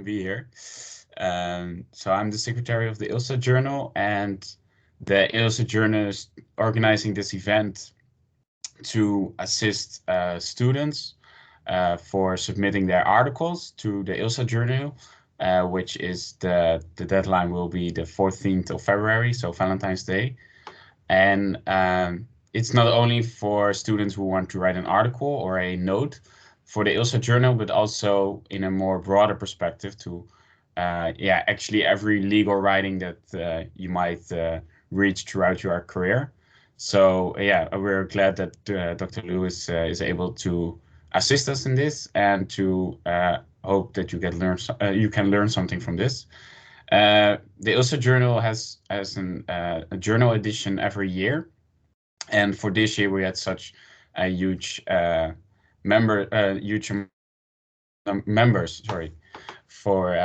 be here. So I'm the secretary of the ILSA Journal, and the ILSA Journal is organizing this event to assist students for submitting their articles to the ILSA Journal, which is the deadline will be the 14th of February, so Valentine's Day. And it's not only for students who want to write an article or a note for the ILSA Journal, but also in a more broader perspective to, actually every legal writing that you might reach throughout your career. So we're glad that Dr. Lewis is able to assist us in this, and to hope that you can learn something from this. The ILSA Journal has a journal edition every year, and for this year we had such a huge members, for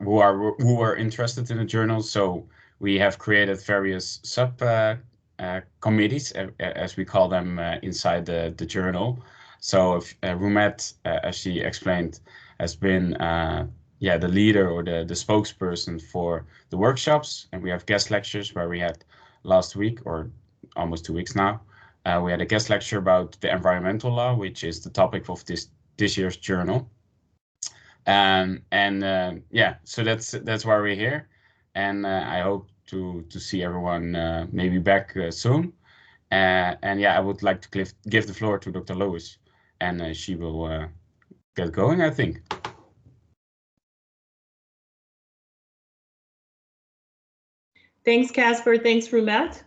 who were interested in the journal. So we have created various sub committees, as we call them, inside the journal. So if Rumet, as she explained, has been the leader or the spokesperson for the workshops, and we have guest lectures where we had last week, or almost 2 weeks now, we had a guest lecture about the environmental law, which is the topic of this year's journal. So that's why we're here, and I hope to see everyone maybe back soon. I would like to give the floor to Dr. Lewis, and she will get going, I think. Thanks, Casper. Thanks, Rumet.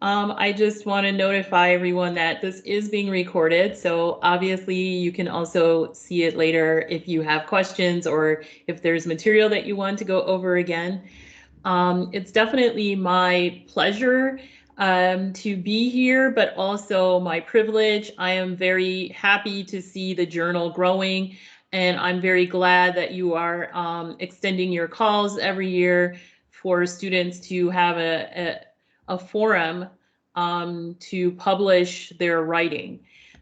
I just want to notify everyone that this is being recorded, so obviously you can also see it later if you have questions or if there's material that you want to go over again. It's definitely my pleasure to be here, but also my privilege. I am very happy to see the journal growing, and I'm very glad that you are extending your calls every year for students to have a forum to publish their writing.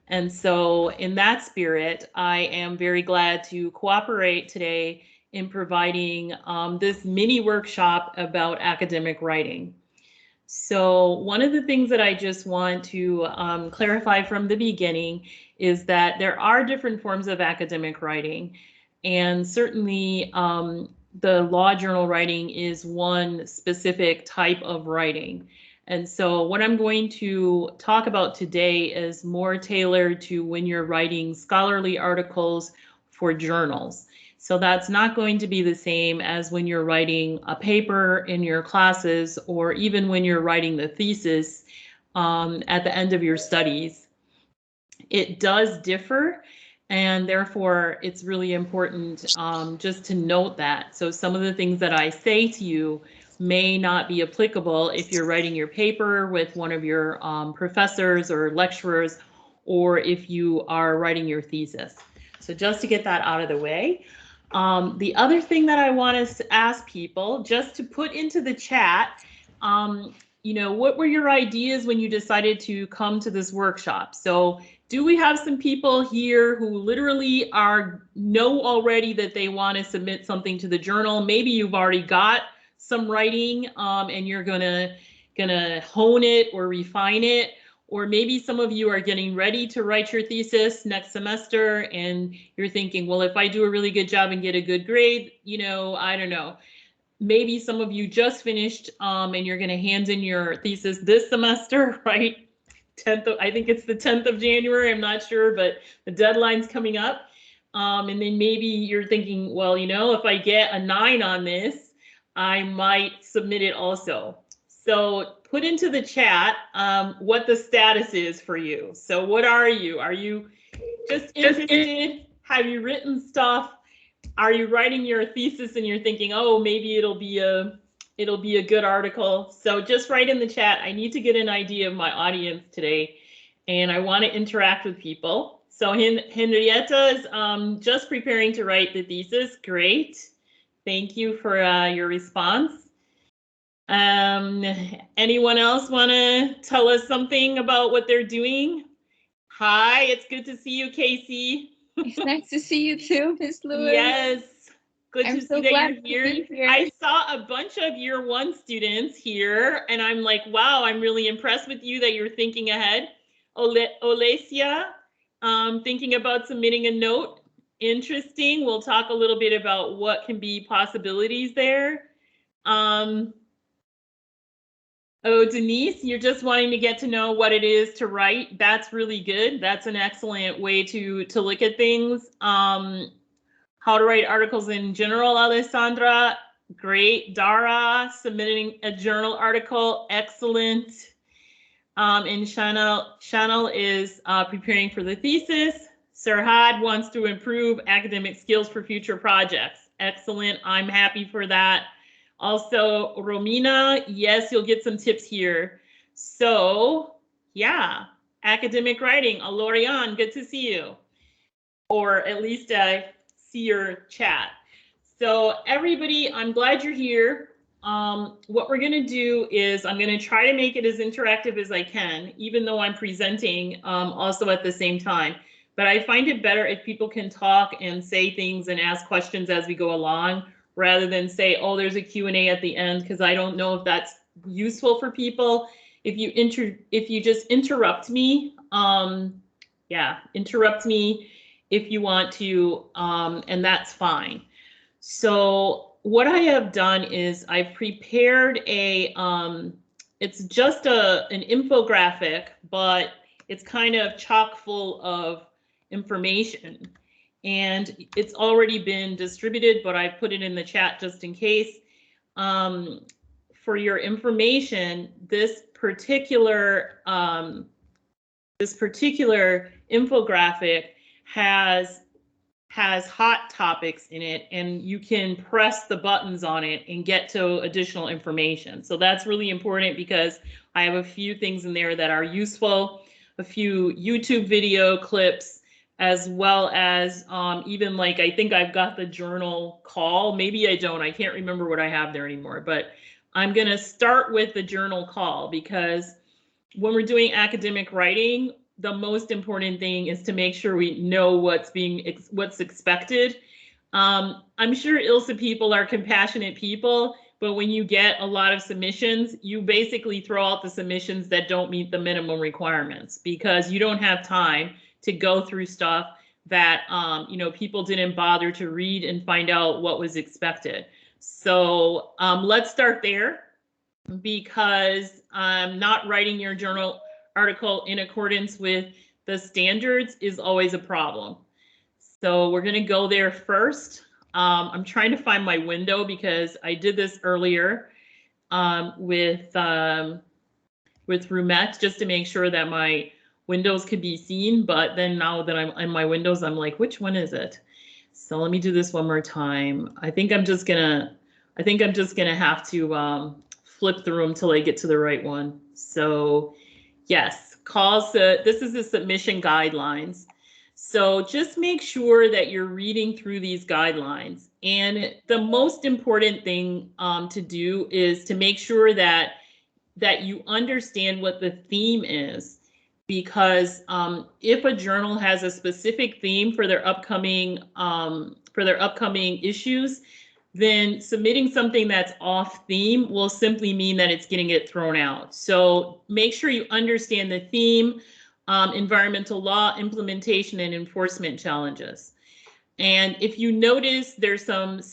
And so in that spirit, I am very glad to cooperate today in providing this mini workshop about academic writing. So one of the things that I just want to clarify from the beginning is that there are different forms of academic writing, and certainly the law journal writing is one specific type of writing. And so what I'm going to talk about today is more tailored to when you're writing scholarly articles for journals. So that's not going to be the same as when you're writing a paper in your classes, or even when you're writing the thesis at the end of your studies. It does differ, and therefore it's really important just to note that. So some of the things that I say to you may not be applicable if you're writing your paper with one of your professors or lecturers, or if you are writing your thesis. So just to get that out of the way. The other thing that I want to ask people, just to put into the chat, what were your ideas when you decided to come to this workshop? So do we have some people here who literally know already that they want to submit something to the journal? Maybe you've already got some writing and you're gonna hone it or refine it. Or maybe some of you are getting ready to write your thesis next semester and you're thinking, well, if I do a really good job and get a good grade, I don't know. Maybe some of you just finished and you're going to hand in your thesis this semester, right? I think it's the 10th of January, I'm not sure, but the deadline's coming up. And then maybe you're thinking, well, if I get a 9 on this, I might submit it also. So put into the chat what the status is for you. So what are you? Are you just interested? Have you written stuff? Are you writing your thesis and you're thinking, oh, maybe it'll be a good article? So just write in the chat. I need to get an idea of my audience today, and I want to interact with people. So Henrietta is just preparing to write the thesis. Great. Thank you for your response. Anyone else want to tell us something about what they're doing? Hi, it's good to see you, Casey. It's nice to see you too, Ms. Lewis. Yes. Good I'm to so see that glad you're to be here. I saw a bunch of year one students here, and I'm like, wow, I'm really impressed with you that you're thinking ahead. Olesia, thinking about submitting a note. Interesting. We'll talk a little bit about what can be possibilities there. Oh, Denise, you're just wanting to get to know what it is to write. That's really good. That's an excellent way to look at things. How to write articles in general, Alessandra. Great. Dara, submitting a journal article. Excellent. And Chanel is preparing for the thesis. Serhad wants to improve academic skills for future projects. Excellent. I'm happy for that. Also, Romina, yes, you'll get some tips here. So, yeah, academic writing. Alorian, good to see you. Or at least see your chat. So everybody, I'm glad you're here. What we're going to do is I'm going to try to make it as interactive as I can, even though I'm presenting also at the same time. But I find it better if people can talk and say things and ask questions as we go along, rather than say, oh, there's a Q&A at the end, because I don't know if that's useful for people. If you just interrupt me, interrupt me if you want to, and that's fine. So what I have done is I've prepared a, it's just an infographic, but it's kind of chock full of information. And it's already been distributed, but I put it in the chat just in case. For your information, this particular infographic has hot topics in it, and you can press the buttons on it and get to additional information. So that's really important, because I have a few things in there that are useful, a few YouTube video clips, as well as even like, I think I've got the journal call. Maybe I don't, I can't remember what I have there anymore, but I'm gonna start with the journal call, because when we're doing academic writing, the most important thing is to make sure we know what's expected. I'm sure ILSA people are compassionate people, but when you get a lot of submissions, you basically throw out the submissions that don't meet the minimum requirements, because you don't have time to go through stuff that people didn't bother to read and find out what was expected. So let's start there, because not writing your journal article in accordance with the standards is always a problem. So we're going to go there first. I'm trying to find my window, because I did this earlier with Rumette, just to make sure that my windows could be seen. But then now that I'm in my windows, I'm like, which one is it? So let me do this one more time. I think I'm just gonna have to flip through them till I get to the right one. So yes, calls. This is the submission guidelines. So just make sure that you're reading through these guidelines. And the most important thing to do is to make sure that you understand what the theme is. Because if a journal has a specific theme for their upcoming issues, then submitting something that's off theme will simply mean that it's getting it thrown out. So make sure you understand the theme, environmental law, implementation, and enforcement challenges. And if you notice, there's some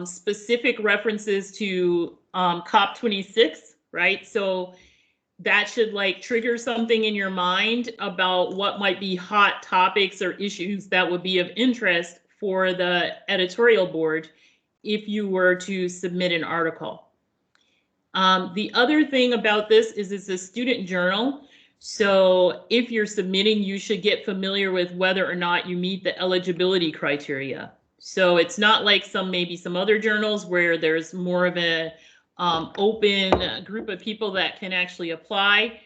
specific references to COP26, right? So that should like trigger something in your mind about what might be hot topics or issues that would be of interest for the editorial board if you were to submit an article. The other thing about this is it's a student journal. So if you're submitting, you should get familiar with whether or not you meet the eligibility criteria. So it's not like maybe some other journals where there's more of a open group of people that can actually apply.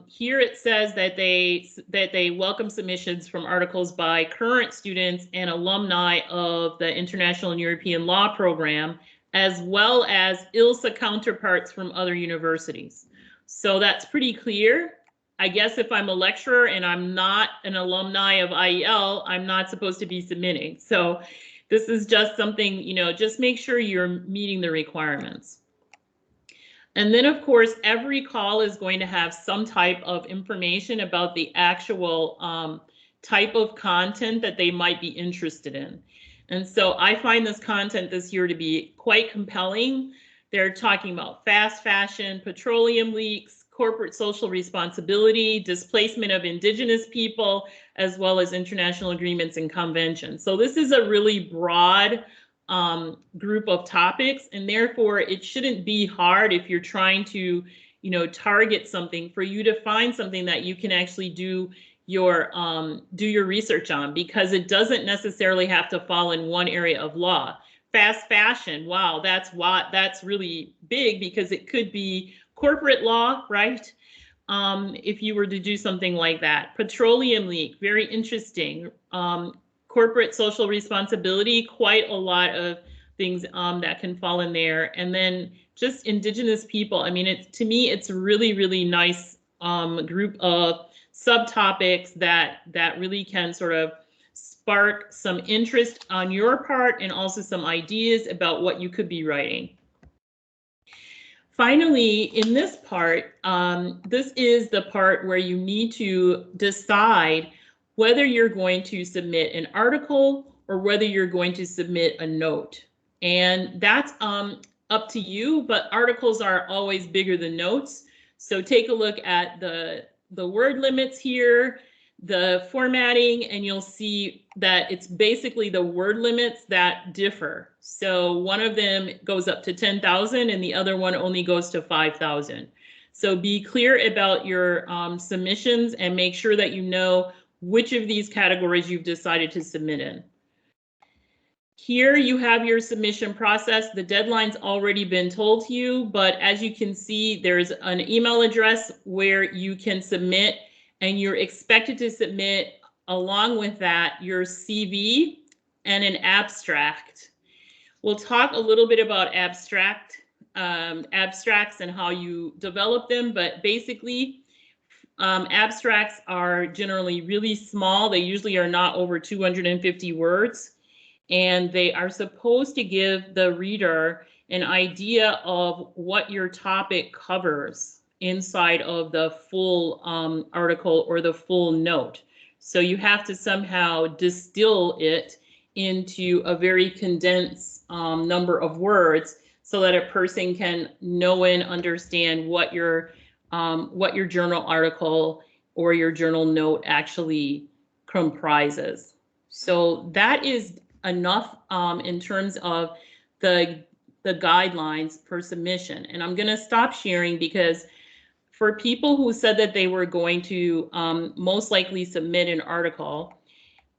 Here it says that they welcome submissions from articles by current students and alumni of the International and European Law Program, as well as ILSA counterparts from other universities. So that's pretty clear. I guess if I'm a lecturer and I'm not an alumni of IEL, I'm not supposed to be submitting. So This is just something, you know, just make sure you're meeting the requirements. And then, of course, every call is going to have some type of information about the actual type of content that they might be interested in. And so I find this content this year to be quite compelling. They're talking about fast fashion, petroleum leaks, corporate social responsibility, displacement of indigenous people, as well as international agreements and conventions. So this is a really broad group of topics, and therefore it shouldn't be hard if you're trying to, you know, target something for you to find something that you can actually do your research on, because it doesn't necessarily have to fall in one area of law. Fast fashion, wow, that's really big, because it could be corporate law, right? If you were to do something like that. Petroleum leak, very interesting. Corporate social responsibility, quite a lot of things that can fall in there. And then just indigenous people. I mean, to me, it's a really, really nice group of subtopics that really can sort of spark some interest on your part, and also some ideas about what you could be writing. Finally, in this part, this is the part where you need to decide whether you're going to submit an article or whether you're going to submit a note. And that's up to you, but articles are always bigger than notes. So take a look at the word limits here, the formatting, and you'll see that it's basically the word limits that differ. So one of them goes up to 10,000 and the other one only goes to 5,000. So be clear about your submissions and make sure that you know which of these categories you've decided to submit in. Here you have your submission process. The deadline's already been told to you, but as you can see, there's an email address where you can submit, and you're expected to submit along with that your CV and an abstract. We'll talk a little bit about abstracts and how you develop them, but basically abstracts are generally really small. They usually are not over 250 words. And they are supposed to give the reader an idea of what your topic covers inside of the full article or the full note. So you have to somehow distill it into a very condensed number of words so that a person can know and understand what your journal article or your journal note actually comprises. So that is enough in terms of the guidelines for submission. And I'm going to stop sharing, because for people who said that they were going to most likely submit an article,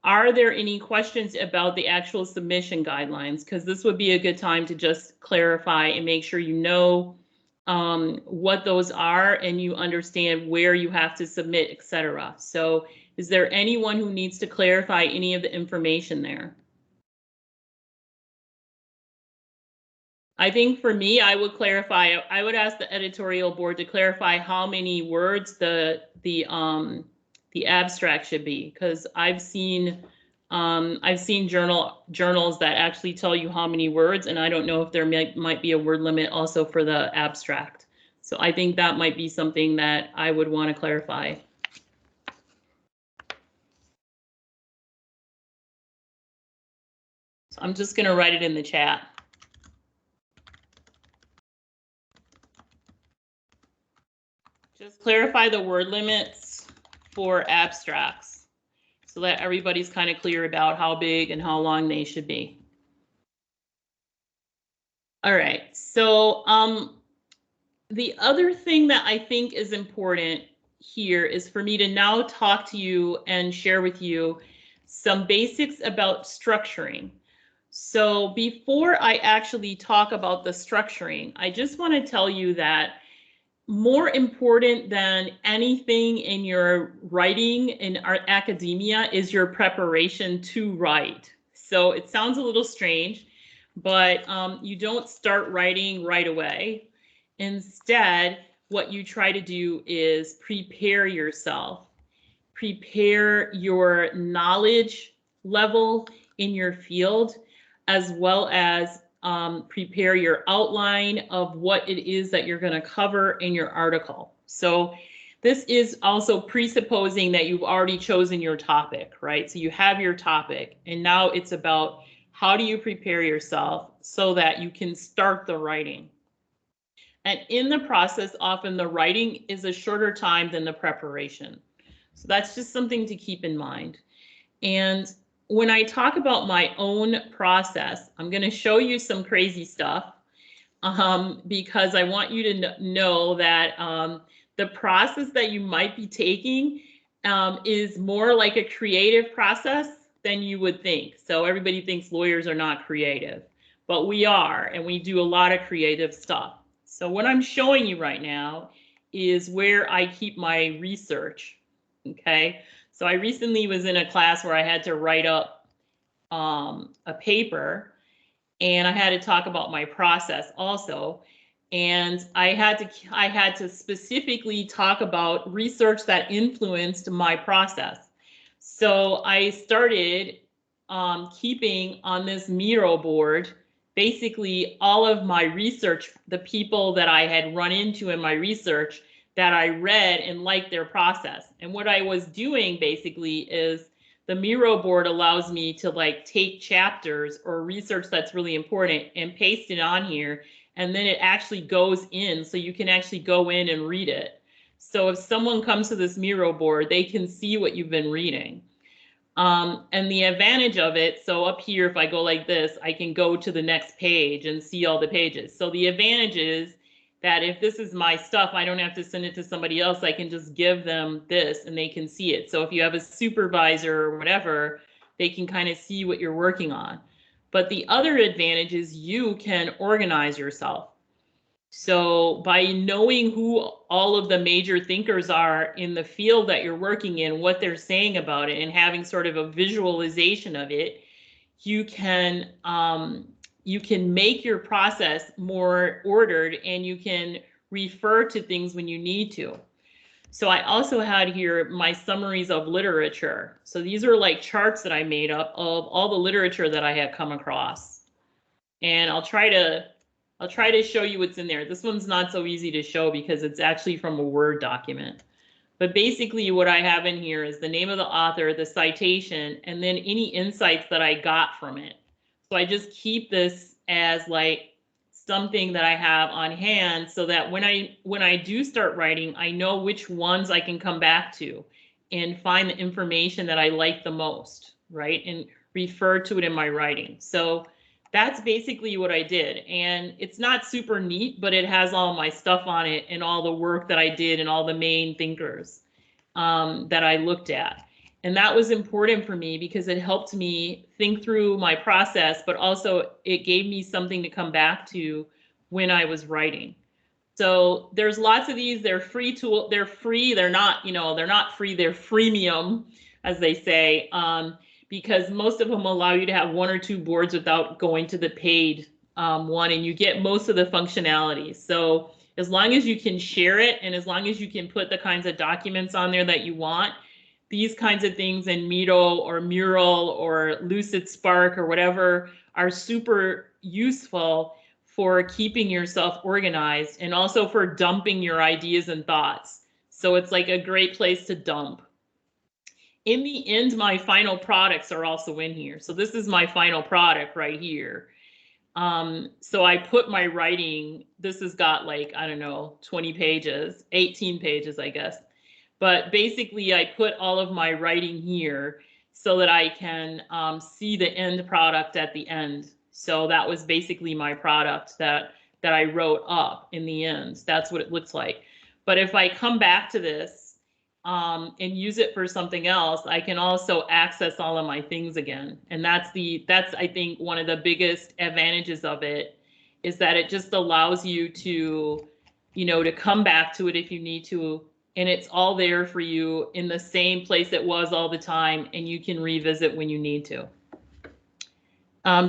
are there any questions about the actual submission guidelines? Because this would be a good time to just clarify and make sure you know what those are and you understand where you have to submit, etc. So is there anyone who needs to clarify any of the information there? I think for me, I would clarify, I would ask the editorial board to clarify how many words the abstract should be, because I've seen journals that actually tell you how many words, and I don't know if there might be a word limit also for the abstract. So I think that might be something that I would want to clarify. So I'm just going to write it in the chat. Just clarify the word limits for abstracts so that everybody's kind of clear about how big and how long they should be. All right, so the other thing that I think is important here is for me to now talk to you and share with you some basics about structuring. So before I actually talk about the structuring, I just want to tell you that more important than anything in your writing in our academia is your preparation to write. So it sounds a little strange, but you don't start writing right away. Instead, what you try to do is prepare yourself, prepare your knowledge level in your field. as well as prepare your outline of what it is that you're going to cover in your article. So this is also presupposing that you've already chosen your topic, right? So you have your topic, and now it's about how do you prepare yourself so that you can start the writing. And in the process, often the writing is a shorter time than the preparation. So that's just something to keep in mind. And when I talk about my own process, I'm going to show you some crazy stuff because I want you to know that the process that you might be taking is more like a creative process than you would think. So everybody thinks lawyers are not creative, but we are, and we do a lot of creative stuff. So what I'm showing you right now is where I keep my research, okay? So I recently was in a class where I had to write up a paper, and I had to talk about my process also. And I had to specifically talk about research that influenced my process. So I started keeping on this Miro board basically all of my research, the people that I had run into in my research that I read and liked their process. And what I was doing basically is the Miro board allows me to like take chapters or research that's really important and paste it on here. And then it actually goes in, so you can actually go in and read it. So if someone comes to this Miro board, they can see what you've been reading. And the advantage of it, so up here, if I go like this, I can go to the next page and see all the pages. So the advantage is that if this is my stuff, I don't have to send it to somebody else. I can just give them this and they can see it. So if you have a supervisor or whatever, they can kind of see what you're working on. But the other advantage is you can organize yourself. So by knowing who all of the major thinkers are in the field that you're working in, what they're saying about it, and having sort of a visualization of it, you can make your process more ordered, and you can refer to things when you need to. So I also had here my summaries of literature. So these are like charts that I made up of all the literature that I had come across. And I'll try to show you what's in there. This one's not so easy to show because it's actually from a Word document. But basically what I have in here is the name of the author, the citation, and then any insights that I got from it. So I just keep this as like something that I have on hand so that when I do start writing, I know which ones I can come back to and find the information that I like the most, right? And refer to it in my writing. So that's basically what I did. And it's not super neat, but it has all my stuff on it and all the work that I did and all the main thinkers that I looked at. And that was important for me because it helped me think through my process, but also it gave me something to come back to when I was writing. So there's lots of these. They're free tool. They're free. They're not, they're not free. They're freemium, as they say, because most of them allow you to have one or two boards without going to the paid one, and you get most of the functionality. So as long as you can share it, and as long as you can put the kinds of documents on there that you want, these kinds of things in Miro or Mural or Lucid Spark or whatever are super useful for keeping yourself organized and also for dumping your ideas and thoughts. So it's like a great place to dump. In the end, my final products are also in here. So this is my final product right here. So I put my writing, this has got like, I don't know, 20 pages, 18 pages, I guess. But basically I put all of my writing here so that I can see the end product at the end. So that was basically my product that I wrote up in the end. That's what it looks like. But if I come back to this and use it for something else, I can also access all of my things again. And that's I think one of the biggest advantages of it, is that it just allows you to, to come back to it if you need to. And it's all there for you in the same place it was all the time, and you can revisit when you need to.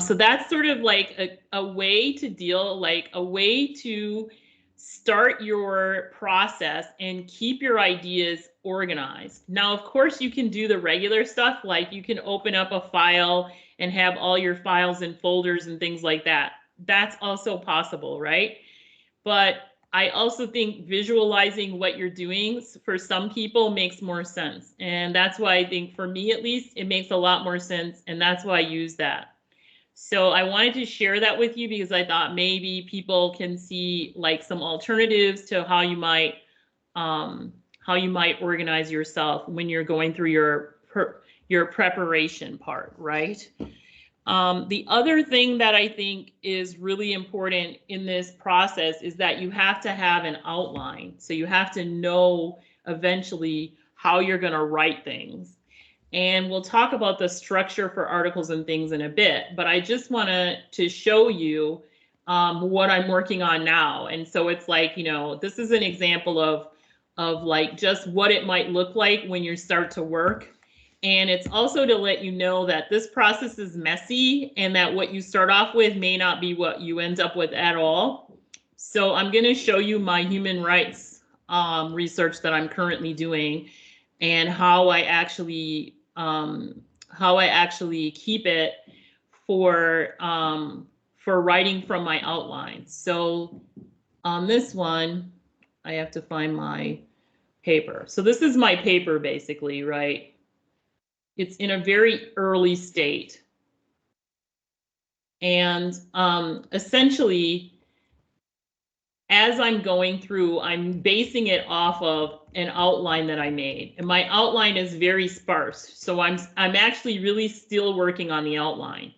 So that's sort of like a way to deal, like a way to start your process and keep your ideas organized. Now, of course, you can do the regular stuff, like you can open up a file and have all your files in folders and things like that. That's also possible, right? But I also think visualizing what you're doing for some people makes more sense. And that's why I think for me, at least, it makes a lot more sense. And that's why I use that. So I wanted to share that with you because I thought maybe people can see like some alternatives to how you might organize yourself when you're going through your preparation part, right? The other thing that I think is really important in this process is that you have to have an outline. So you have to know eventually how you're going to write things. And we'll talk about the structure for articles and things in a bit, but I just want to show you what I'm working on now. And so it's like, you know, this is an example of like just what it might look like when you start to work. And it's also to let you know that this process is messy and that what you start off with may not be what you end up with at all. So I'm going to show you my human rights research that I'm currently doing and how I actually keep it for writing from my outline. So on this one, I have to find my paper. So this is my paper basically, right? It's in a very early state. And essentially, as I'm going through, I'm basing it off of an outline that I made. And my outline is very sparse. So I'm actually really still working on the outline.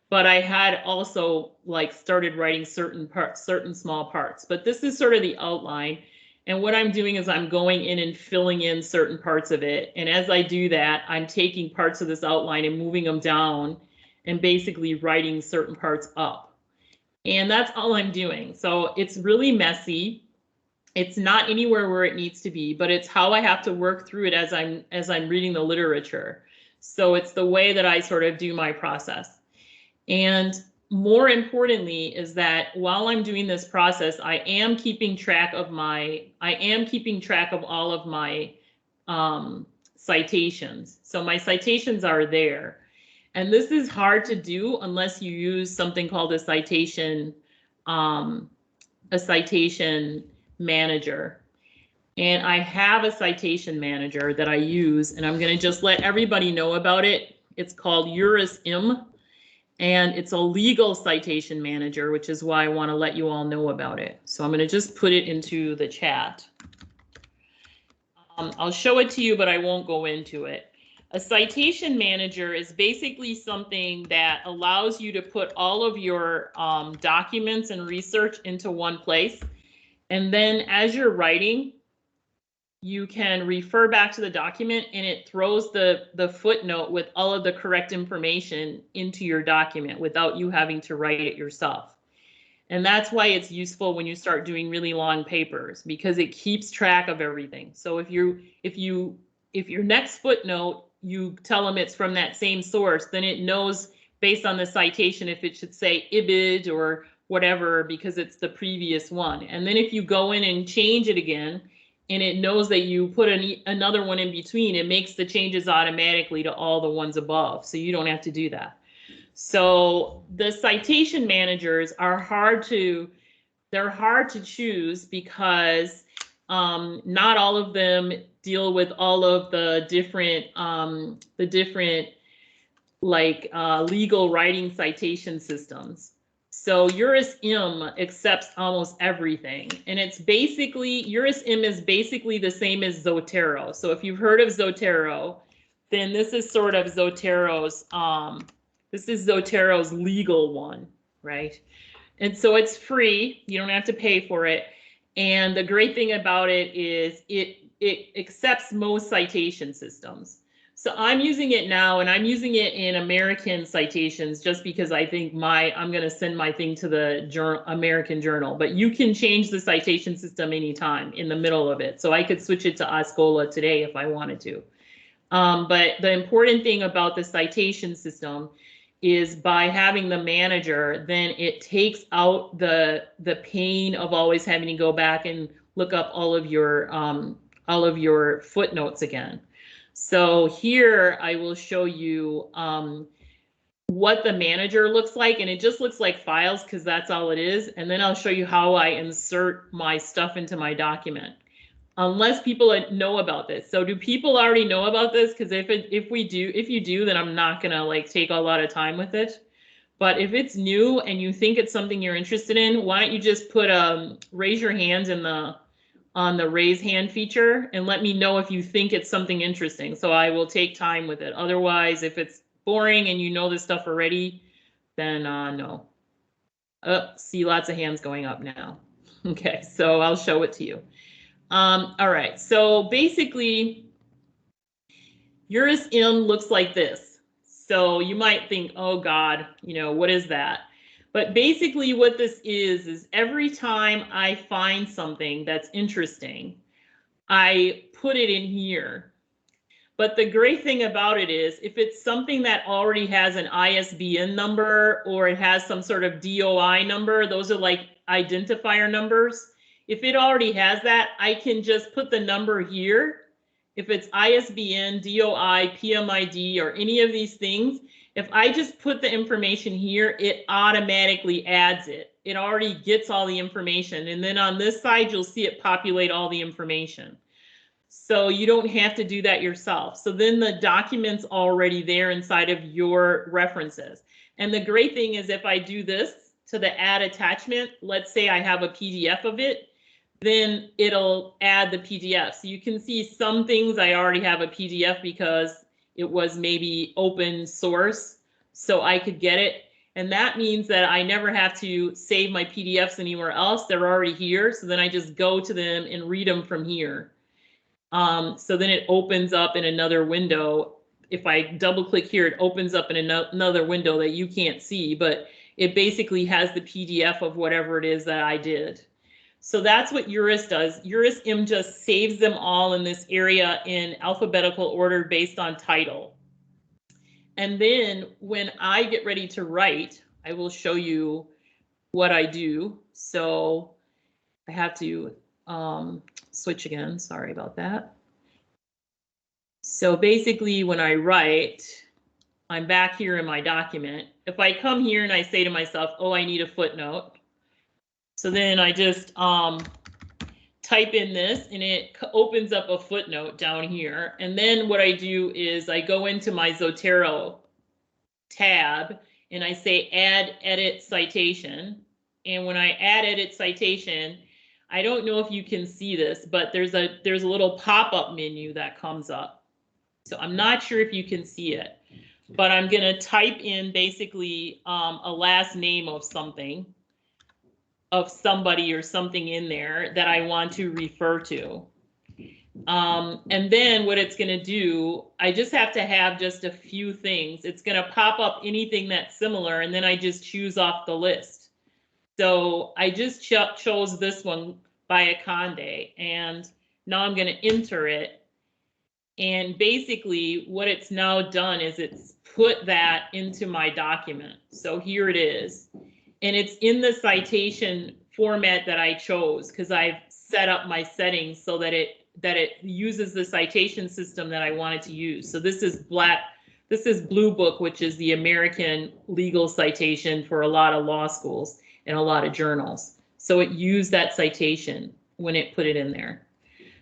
But I had also like started writing certain small parts. But this is sort of the outline. And what I'm doing is I'm going in and filling in certain parts of it. And as I do that, I'm taking parts of this outline and moving them down and basically writing certain parts up. And that's all I'm doing. So it's really messy. It's not anywhere where it needs to be, but it's how I have to work through it as I'm reading the literature. So it's the way that I sort of do my process. And more importantly is that while I'm doing this process, I am keeping track of all of my citations. So my citations are there. And this is hard to do unless you use something called a citation manager. And I have a citation manager that I use, and I'm going to just let everybody know about it. It's called Euris. And it's a legal citation manager, which is why I want to let you all know about it. So I'm going to just put it into the chat. I'll show it to you, but I won't go into it. A citation manager is basically something that allows you to put all of your documents and research into one place. And then as you're writing, you can refer back to the document and it throws the footnote with all of the correct information into your document without you having to write it yourself. And that's why it's useful when you start doing really long papers, because it keeps track of everything. So if your next footnote, you tell them it's from that same source, then it knows based on the citation if it should say IBID or whatever, because it's the previous one. And then if you go in and change it again, and it knows that you put another one in between, it makes the changes automatically to all the ones above. So you don't have to do that. So the citation managers are hard to choose because not all of them deal with all of the different legal writing citation systems. So Euris accepts almost everything. And it's basically, Euris is basically the same as Zotero. So if you've heard of Zotero, then this is sort of Zotero's, Zotero's legal one, right? And so it's free, you don't have to pay for it. And the great thing about it is it accepts most citation systems. So I'm using it now, and I'm using it in American citations just because I think I'm going to send my thing to the American Journal. But you can change the citation system anytime in the middle of it. So I could switch it to Oscola today if I wanted to. But the important thing about the citation system is by having the manager, then it takes out the pain of always having to go back and look up all of your footnotes again. So here I will show you what the manager looks like, and it just looks like files because that's all it is. And then I'll show you how I insert my stuff into my document. Unless people know about this. So do people already know about this? Because if you do, then I'm not gonna like take a lot of time with it. But if it's new and you think it's something you're interested in, why don't you just put raise your hands on the raise hand feature and let me know if you think it's something interesting. So I will take time with it. Otherwise, if it's boring and you know this stuff already, then no. See lots of hands going up now. Okay, so I'll show it to you. All right, so basically, Euris looks like this. So you might think, oh God, what is that? But basically what this is every time I find something that's interesting, I put it in here. But the great thing about it is if it's something that already has an ISBN number or it has some sort of DOI number, those are like identifier numbers. If it already has that, I can just put the number here. If it's ISBN, DOI, PMID, or any of these things, if I just put the information here, it automatically adds it. It already gets all the information. And then on this side, you'll see it populate all the information. So you don't have to do that yourself. So then the document's already there inside of your references. And the great thing is if I do this to the add attachment, let's say I have a PDF of it, then it'll add the PDF. So you can see some things I already have a PDF because it was maybe open source, so I could get it. And that means that I never have to save my PDFs anywhere else. They're already here. So then I just go to them and read them from here. So then it opens up in another window. If I double click here, it opens up in another window that you can't see, but it basically has the PDF of whatever it is that I did. So that's what Euris does. Euris just saves them all in this area in alphabetical order based on title. And then when I get ready to write, I will show you what I do. So I have to switch again. Sorry about that. So basically when I write, I'm back here in my document. If I come here and I say to myself, oh, I need a footnote. So then I just type in this and it opens up a footnote down here. And then what I do is I go into my Zotero tab and I say add edit citation. And when I add edit citation, I don't know if you can see this, but there's a little pop-up menu that comes up. So I'm not sure if you can see it, but I'm going to type in basically a last name of something, of somebody or something in there that I want to refer to. And then what it's going to do, I just have to have just a few things. It's going to pop up anything that's similar, and then I just choose off the list. So I just chose this one by Akande, and now I'm going to enter it. And basically what it's now done is it's put that into my document. So here it is. And it's in the citation format that I chose because I've set up my settings so that it uses the citation system that I wanted to use. So this is Blue Book, which is the American legal citation for a lot of law schools and a lot of journals. So it used that citation when it put it in there.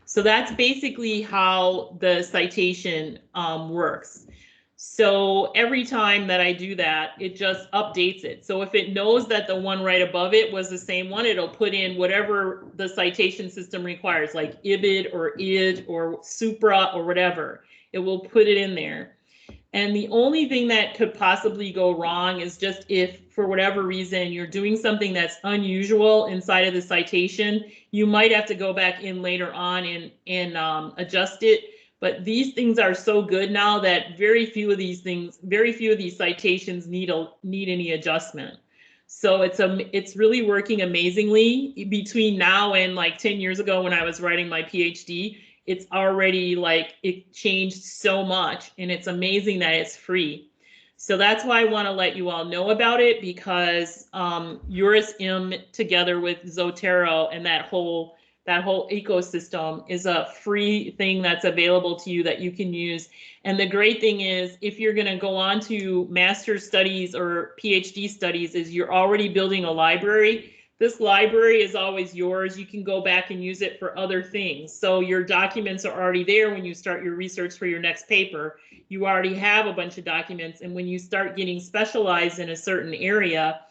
So that's basically how the citation works. So every time that I do that, it just updates it. So if it knows that the one right above it was the same one, it'll put in whatever the citation system requires, like IBID or ID or Supra or whatever. It will put it in there. And the only thing that could possibly go wrong is just if, for whatever reason, you're doing something that's unusual inside of the citation, you might have to go back in later on and adjust it. But these things are so good now that very few of these citations need any adjustment. So it's really working amazingly. Between now and like 10 years ago when I was writing my PhD, it's already like it changed so much, and it's amazing that it's free. So that's why I want to let you all know about it, because Euris together with Zotero and that whole ecosystem is a free thing that's available to you that you can use. And the great thing is, if you're going to go on to master's studies or PhD studies, is you're already building a library. This library is always yours. You can go back and use it for other things. So your documents are already there when you start your research for your next paper. You already have a bunch of documents. And when you start getting specialized in a certain area,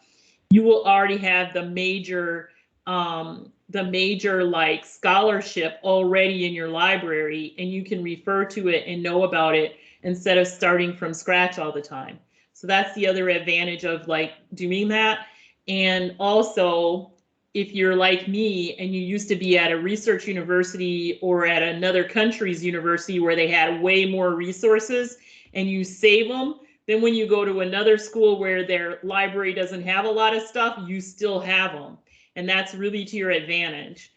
you will already have the major like scholarship already in your library, and you can refer to it and know about it instead of starting from scratch all the time. So that's the other advantage of like doing that. And also, if you're like me and you used to be at a research university or at another country's university where they had way more resources and you save them, then when you go to another school where their library doesn't have a lot of stuff, you still have them. And that's really to your advantage.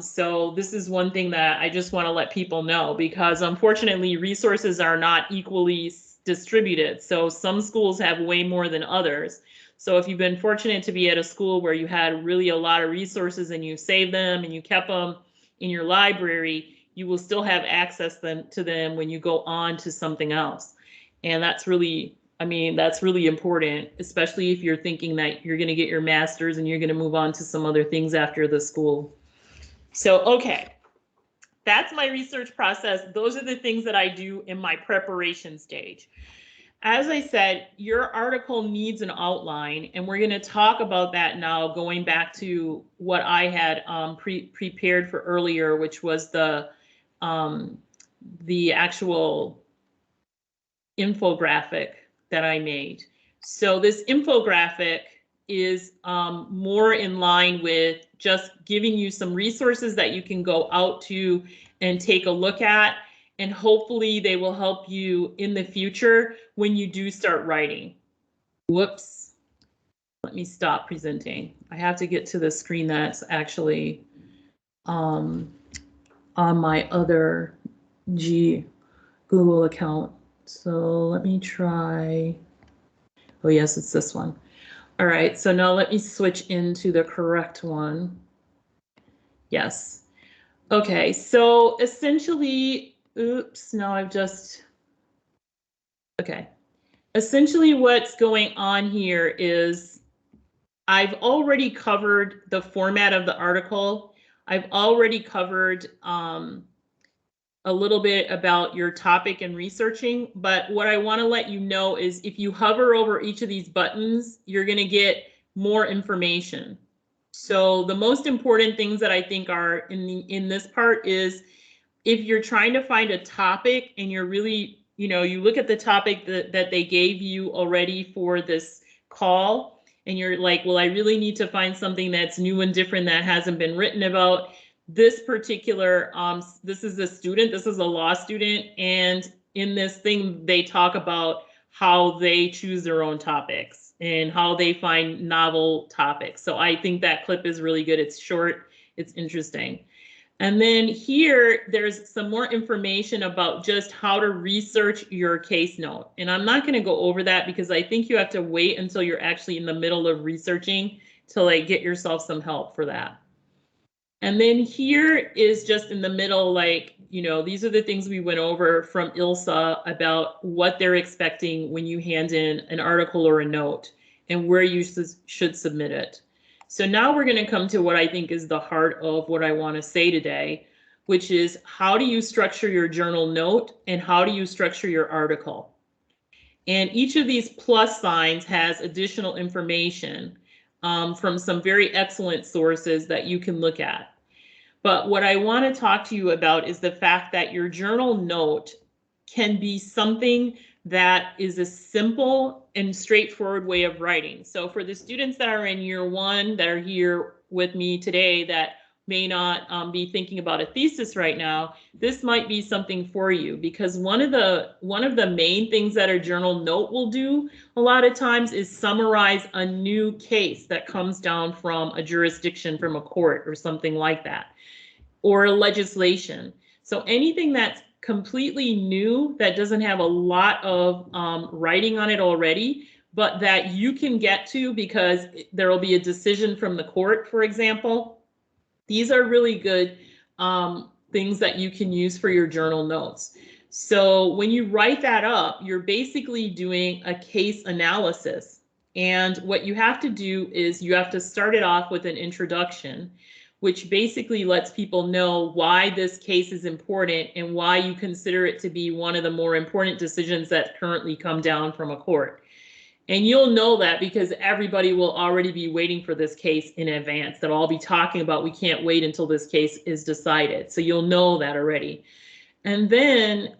So this is one thing that I just want to let people know, because unfortunately resources are not equally distributed. So some schools have way more than others. So if you've been fortunate to be at a school where you had really a lot of resources and you saved them and you kept them in your library, you will still have access to them when you go on to something else. And that's really, I mean, that's really important, especially if you're thinking that you're going to get your master's and you're going to move on to some other things after the school. So, okay, that's my research process. Those are the things that I do in my preparation stage. As I said, your article needs an outline, and we're going to talk about that now, going back to what I had prepared for earlier, which was the actual infographic that I made. So this infographic is more in line with just giving you some resources that you can go out to and take a look at, and hopefully they will help you in the future when you do start writing. Whoops, let me stop presenting. I have to get to the screen that's actually on my other Google account. So let me try. Oh, yes, it's this one. All right, so now let me switch into the correct one. Yes. Okay, so essentially, oops, now I've just, okay. Essentially what's going on here is I've already covered the format of the article. I've already covered a little bit about your topic and researching, but what I want to let you know is if you hover over each of these buttons, you're going to get more information. So the most important things that I think are in this part is if you're trying to find a topic and you're really, you know, you look at the topic that they gave you already for this call, and you're like, well, I really need to find something that's new and different that hasn't been written about. This particular, this is a student, this is a law student, and in this thing, they talk about how they choose their own topics and how they find novel topics. So I think that clip is really good. It's short, it's interesting. And then here, there's some more information about just how to research your case note. And I'm not going to go over that because I think you have to wait until you're actually in the middle of researching to like get yourself some help for that. And then here is just in the middle, like, you know, these are the things we went over from ILSA about what they're expecting when you hand in an article or a note and where you should submit it. So now we're going to come to what I think is the heart of what I want to say today, which is how do you structure your journal note and how do you structure your article? And each of these plus signs has additional information from some very excellent sources that you can look at. But what I want to talk to you about is the fact that your journal note can be something that is a simple and straightforward way of writing. So for the students that are in year one that are here with me today that may not be thinking about a thesis right now, this might be something for you, because one of the main things that a journal note will do a lot of times is summarize a new case that comes down from a jurisdiction, from a court or something like that, or legislation. So anything that's completely new, that doesn't have a lot of writing on it already, but that you can get to because there will be a decision from the court, for example. These are really good things that you can use for your journal notes. So when you write that up, you're basically doing a case analysis. And what you have to do is you have to start it off with an introduction, which basically lets people know why this case is important and why you consider it to be one of the more important decisions that currently come down from a court. And you'll know that because everybody will already be waiting for this case in advance. They'll all be talking about, we can't wait until this case is decided. So you'll know that already. And then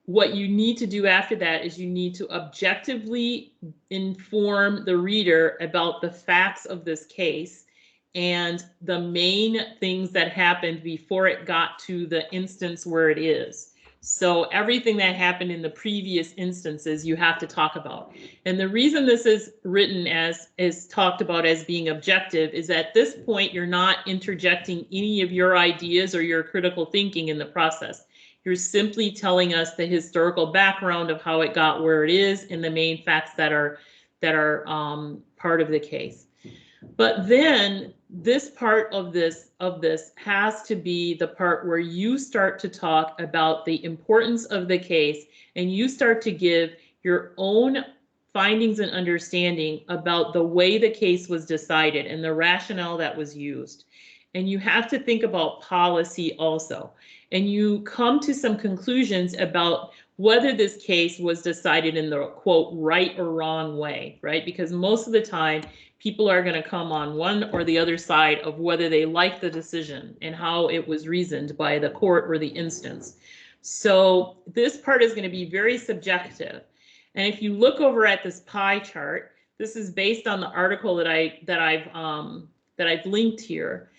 what you need to do after that is you need to objectively inform the reader about the facts of this case and the main things that happened before it got to the instance where it is. So everything that happened in the previous instances you have to talk about. And the reason this is written as is talked about as being objective is at this point you're not interjecting any of your ideas or your critical thinking in the process. You're simply telling us the historical background of how it got where it is and the main facts that are part of the case. But then this part of this has to be the part where you start to talk about the importance of the case and you start to give your own findings and understanding about the way the case was decided and the rationale that was used. And you have to think about policy also. And you come to some conclusions about whether this case was decided in the quote right or wrong way, right? Because most of the time people are going to come on one or the other side of whether they like the decision and how it was reasoned by the court or the instance. So this part is going to be very subjective. And if you look over at this pie chart, this is based on the article that I've linked here.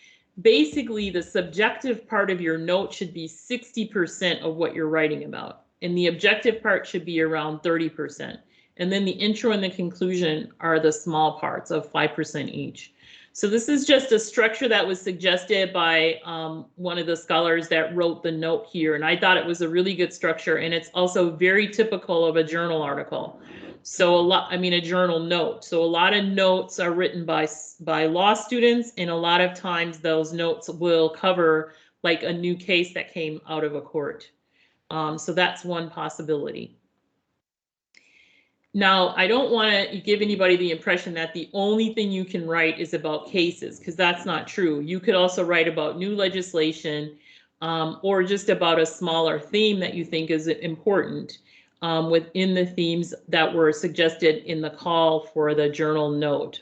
Basically, the subjective part of your note should be 60% of what you're writing about, and the objective part should be around 30%. And then the intro and the conclusion are the small parts of 5% each. So this is just a structure that was suggested by one of the scholars that wrote the note here. And I thought it was a really good structure. And it's also very typical of a journal article. So a journal note. So a lot of notes are written by law students. And a lot of times those notes will cover like a new case that came out of a court. So that's one possibility. Now, I don't want to give anybody the impression that the only thing you can write is about cases, because that's not true. You could also write about new legislation or just about a smaller theme that you think is important within the themes that were suggested in the call for the journal note.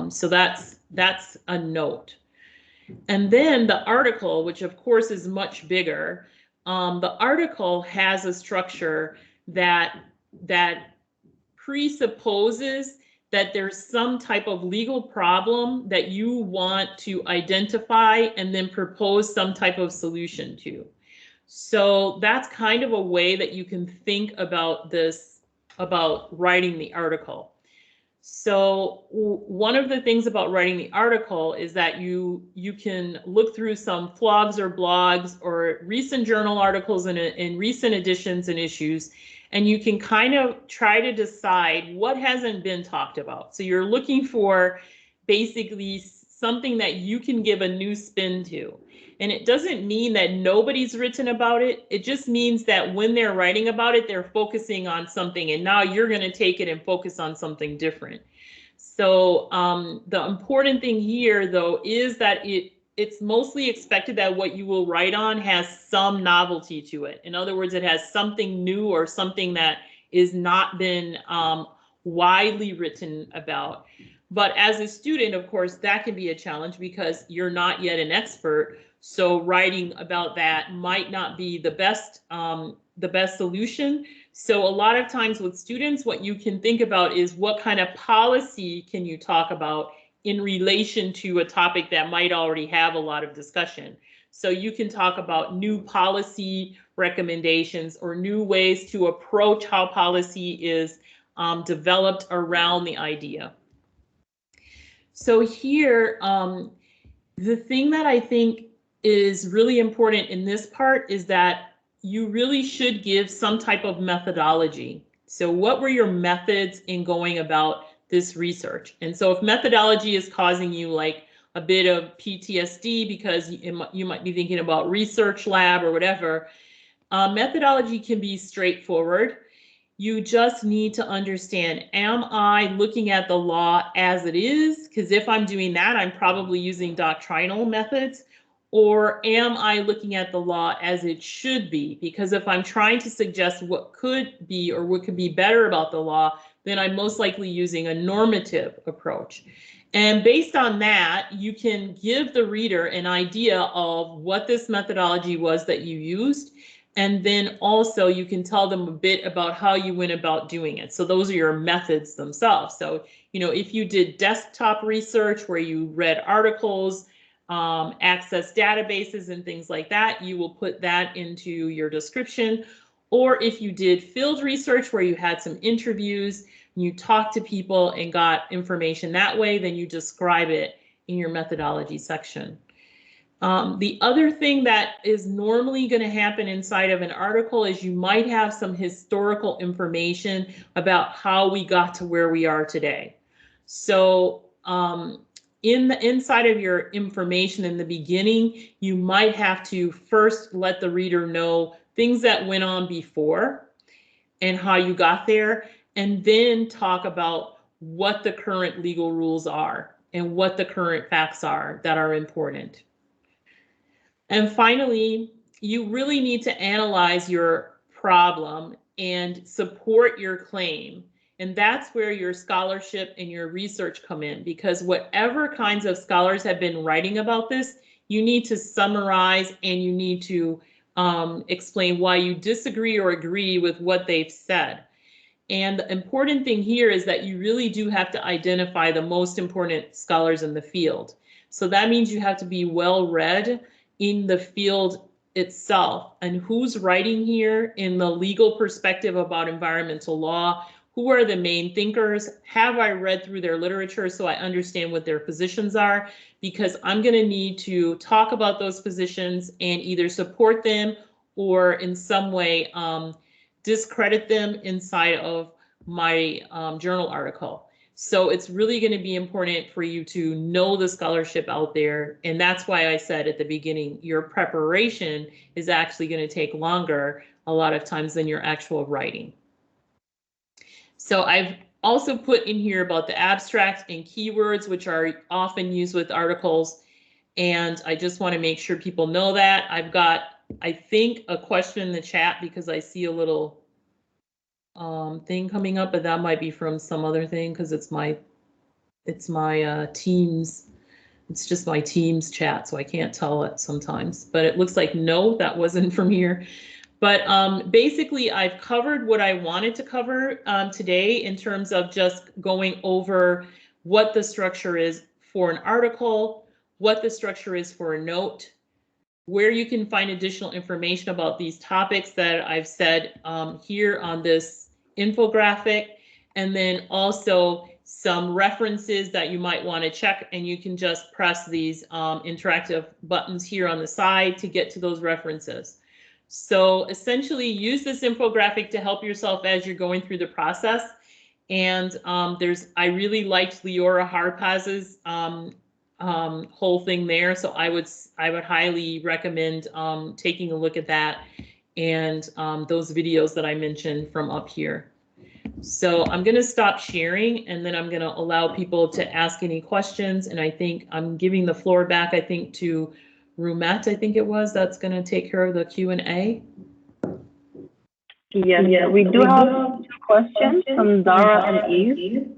So that's a note. And then the article, which of course is much bigger, the article has a structure that presupposes that there's some type of legal problem that you want to identify and then propose some type of solution to. So that's kind of a way that you can think about this, about writing the article. So one of the things about writing the article is that you can look through some blogs or recent journal articles in recent editions and issues, and you can kind of try to decide what hasn't been talked about. So you're looking for basically something that you can give a new spin to. And it doesn't mean that nobody's written about it. It just means that when they're writing about it, they're focusing on something, and now you're going to take it and focus on something different. So the important thing here, though, is that it's mostly expected that what you will write on has some novelty to it. In other words, it has something new or something that is not been widely written about. But as a student, of course, that can be a challenge because you're not yet an expert. So writing about that might not be the best solution. So a lot of times with students, what you can think about is what kind of policy can you talk about in relation to a topic that might already have a lot of discussion. So you can talk about new policy recommendations or new ways to approach how policy is developed around the idea. So here, the thing that I think is really important in this part is that you really should give some type of methodology. So what were your methods in going about this research? And so if methodology is causing you like a bit of PTSD because you might be thinking about research lab or whatever, methodology can be straightforward. You just need to understand, am I looking at the law as it is? Because if I'm doing that, I'm probably using doctrinal methods. Or am I looking at the law as it should be? Because if I'm trying to suggest what could be or what could be better about the law, then I'm most likely using a normative approach. And based on that, you can give the reader an idea of what this methodology was that you used. And then also you can tell them a bit about how you went about doing it. So those are your methods themselves. So, you know, if you did desktop research where you read articles, access databases and things like that, you will put that into your description. Or if you did field research where you had some interviews, you talked to people and got information that way, then you describe it in your methodology section. The other thing that is normally going to happen inside of an article is you might have some historical information about how we got to where we are today. So inside of your information in the beginning, you might have to first let the reader know things that went on before and how you got there, and then talk about what the current legal rules are and what the current facts are that are important. And finally, you really need to analyze your problem and support your claim. And that's where your scholarship and your research come in, because whatever kinds of scholars have been writing about this, you need to summarize and you need to explain why you disagree or agree with what they've said. And the important thing here is that you really do have to identify the most important scholars in the field. So that means you have to be well read in the field itself and who's writing here in the legal perspective about environmental law. Who are the main thinkers? Have I read through their literature so I understand what their positions are? Because I'm going to need to talk about those positions and either support them or in some way discredit them inside of my journal article. So it's really going to be important for you to know the scholarship out there. And that's why I said at the beginning, your preparation is actually going to take longer a lot of times than your actual writing. So I've also put in here about the abstract and keywords, which are often used with articles. And I just want to make sure people know that. I've got, I think, a question in the chat because I see a little thing coming up, but that might be from some other thing because it's my Teams. It's just my Teams chat, so I can't tell it sometimes. But it looks like no, that wasn't from here. But basically, I've covered what I wanted to cover today in terms of just going over what the structure is for an article, what the structure is for a note, where you can find additional information about these topics that I've said here on this infographic, and then also some references that you might want to check, and you can just press these interactive buttons here on the side to get to those references. So essentially use this infographic to help yourself as you're going through the process. And I really liked Leora Harpaz's whole thing there. So I would highly recommend taking a look at that and those videos that I mentioned from up here. So I'm going to stop sharing and then I'm going to allow people to ask any questions. And I think I'm giving the floor back, I think, to Rumet, I think it was, that's going to take care of the Q&A. Yes, we do have two questions from Dara and Eve.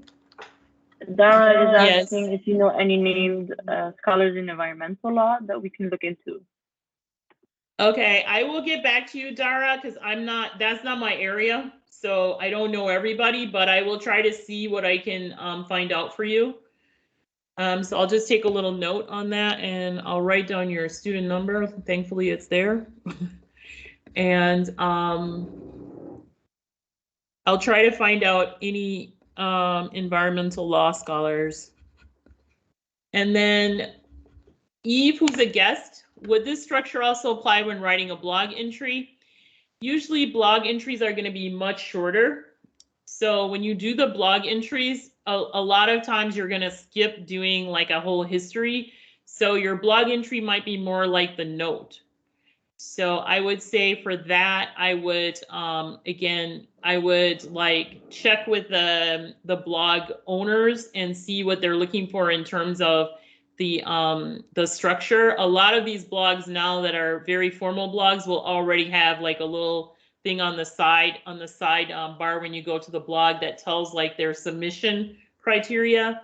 Dara is asking if you know any named scholars in environmental law that we can look into. Okay, I will get back to you, Dara, because that's not my area. So I don't know everybody, but I will try to see what I can find out for you. So I'll just take a little note on that and I'll write down your student number. Thankfully it's there. And I'll try to find out any environmental law scholars. And then Eve, who's a guest, would this structure also apply when writing a blog entry? Usually blog entries are going to be much shorter. So when you do the blog entries, a lot of times you're going to skip doing like a whole history. So your blog entry might be more like the note. So I would say for that, I would, again, I would like check with the blog owners and see what they're looking for in terms of the structure. A lot of these blogs now that are very formal blogs will already have like a little thing on the side bar when you go to the blog that tells like their submission criteria.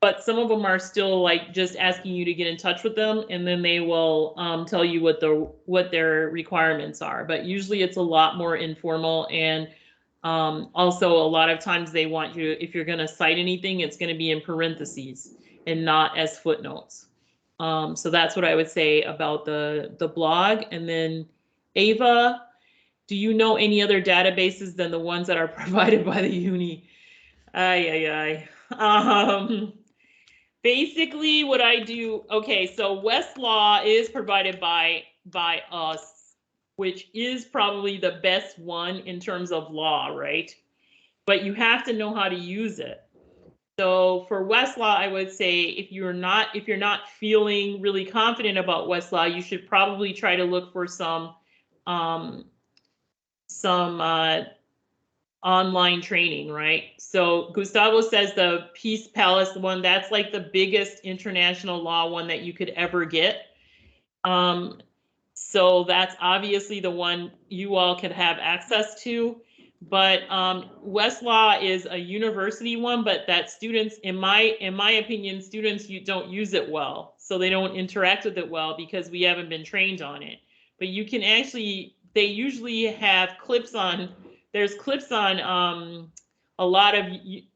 But some of them are still like just asking you to get in touch with them, and then they will tell you what their requirements are. But usually it's a lot more informal, and also a lot of times they want you, if you're going to cite anything, it's going to be in parentheses and not as footnotes. So that's what I would say about the blog. And then Ava, do you know any other databases than the ones that are provided by the uni? Basically what I do, okay, so Westlaw is provided by us, which is probably the best one in terms of law, right? But you have to know how to use it. So for Westlaw, I would say if you're not feeling really confident about Westlaw, you should probably try to look for some online training, right? So Gustavo says the Peace Palace one, that's like the biggest international law one that you could ever get. So that's obviously the one you all could have access to. But Westlaw is a university one, but that students, in my opinion, students don't use it well. So they don't interact with it well because we haven't been trained on it. But you can actually, they usually have clips on, there's clips on a lot of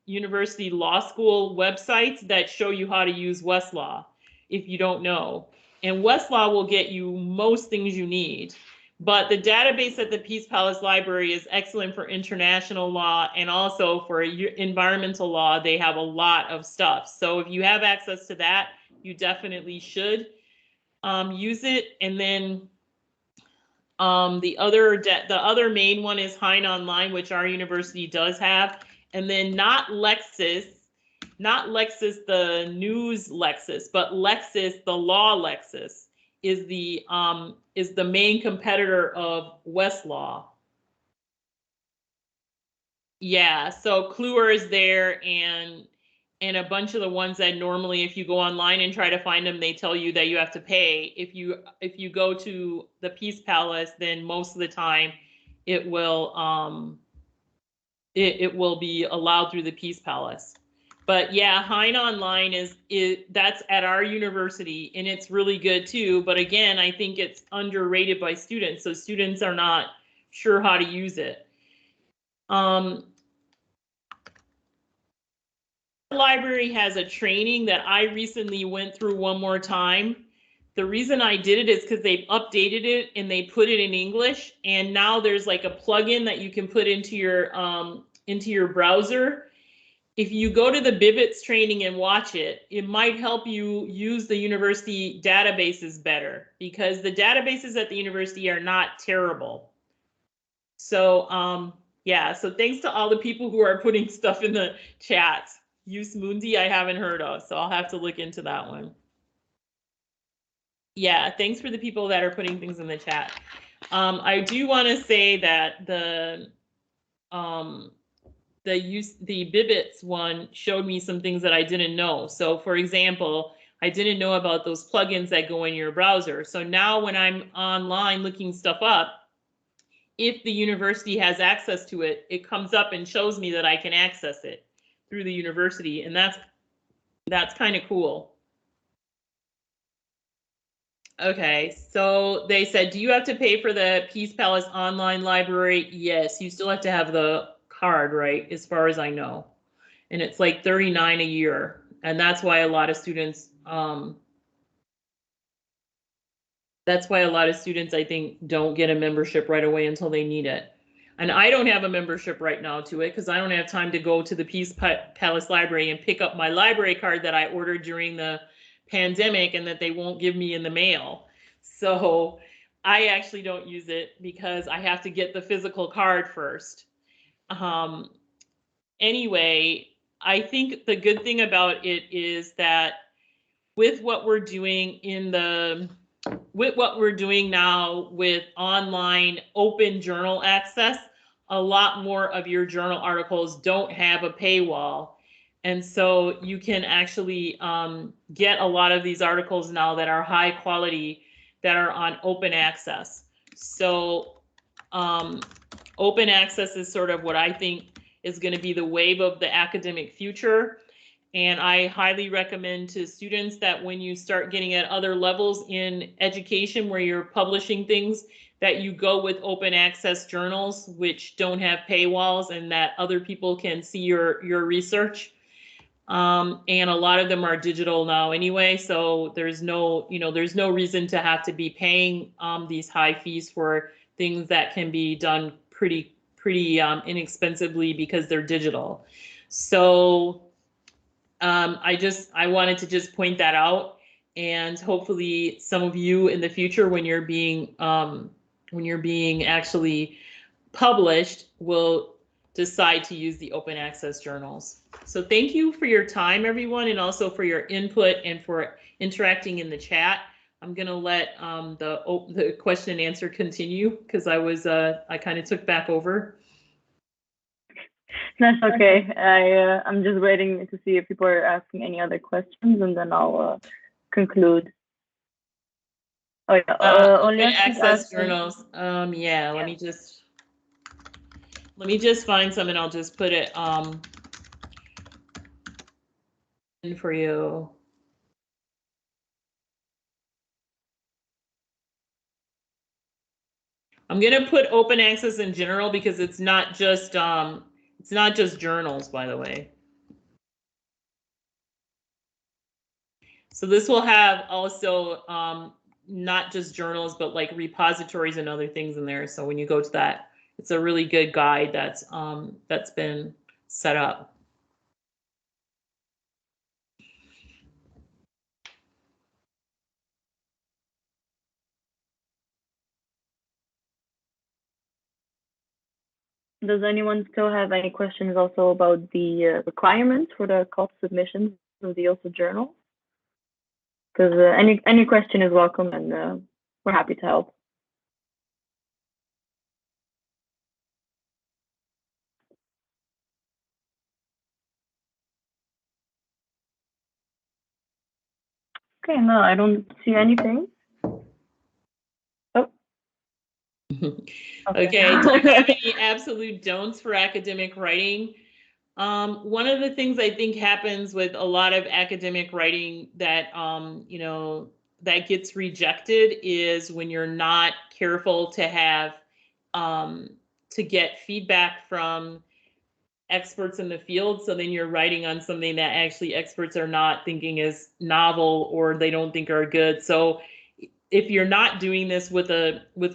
university law school websites that show you how to use Westlaw if you don't know. And Westlaw will get you most things you need. But the database at the Peace Palace Library is excellent for international law, and also for environmental law, they have a lot of stuff. So if you have access to that, you definitely should use it. And then the other main one is Hein Online, which our university does have. And then not Lexis the news Lexis, but Lexis, the law Lexis, is the main competitor of Westlaw. Yeah, so Kluwer is there, and a bunch of the ones that normally, if you go online and try to find them, they tell you that you have to pay. If you go to the Peace Palace, then most of the time it will it will be allowed through the Peace Palace. But yeah, Hein Online that's at our university, and it's really good too. But again, I think it's underrated by students, so students are not sure how to use it. The library has a training that I recently went through one more time. The reason I did it is because they've updated it and they put it in English, and now there's like a plugin that you can put into your browser. If you go to the Bibbits training and watch it, it might help you use the university databases better, because the databases at the university are not terrible. So yeah, so thanks to all the people who are putting stuff in the chat. Use Mundi I haven't heard of, so I'll have to look into that one. Yeah, thanks for the people that are putting things in the chat. I do want to say that the Bibbits one showed me some things that I didn't know. So for example, I didn't know about those plugins that go in your browser. So now when I'm online looking stuff up, if the university has access to it, it comes up and shows me that I can access it through the university. And that's kind of cool. Okay, so they said, do you have to pay for the Peace Palace online library? Yes, you still have to have the card, right? As far as I know. And it's like $39 a year. And that's why a lot of students, I think, don't get a membership right away until they need it. And I don't have a membership right now to it because I don't have time to go to the Peace Palace Library and pick up my library card that I ordered during the pandemic and that they won't give me in the mail. So I actually don't use it because I have to get the physical card first. Anyway, I think the good thing about it is that with what we're doing now with online open journal access, a lot more of your journal articles don't have a paywall. And so you can actually get a lot of these articles now that are high quality that are on open access. So open access is sort of what I think is going to be the wave of the academic future. And I highly recommend to students that when you start getting at other levels in education where you're publishing things, that you go with open access journals, which don't have paywalls and that other people can see your research. And a lot of them are digital now anyway, so there's no reason to have to be paying these high fees for things that can be done pretty inexpensively because they're digital. So I wanted to just point that out, and hopefully some of you in the future, when you're being actually published, will decide to use the open access journals. So thank you for your time, everyone, and also for your input and for interacting in the chat. I'm gonna let the question and answer continue because I kind of took back over. That's okay. I'm just waiting to see if people are asking any other questions, and then I'll conclude. Oh yeah, open access journals. Yeah, let me just find some, and I'll just put it in for you. I'm gonna put open access in general because it's not just journals, by the way. So this will have also not just journals, but like repositories and other things in there. So when you go to that, it's a really good guide that's been set up. Does anyone still have any questions also about the requirements for the cost submissions of the ILSA Journal? Because any question is welcome, and we're happy to help. Okay, no, I don't see anything. Oh. Okay. Do you have any absolute don'ts for academic writing? One of the things I think happens with a lot of academic writing that that gets rejected is when you're not careful to have to get feedback from experts in the field. So then you're writing on something that actually experts are not thinking is novel or they don't think are good. So if you're not doing this with